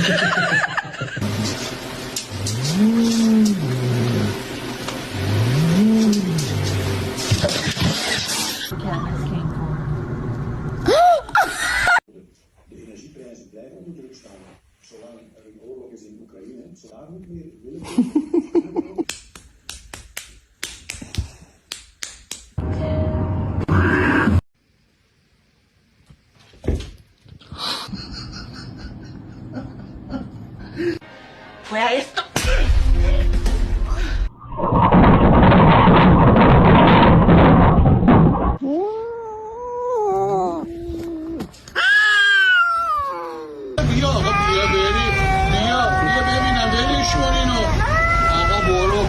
De energieprijzen blijven onder druk staan. Zolang er een oorlog is in Oekraïne, zolang we willen. Fue a esto. Dia baby na very sure, you know. Aga bolo.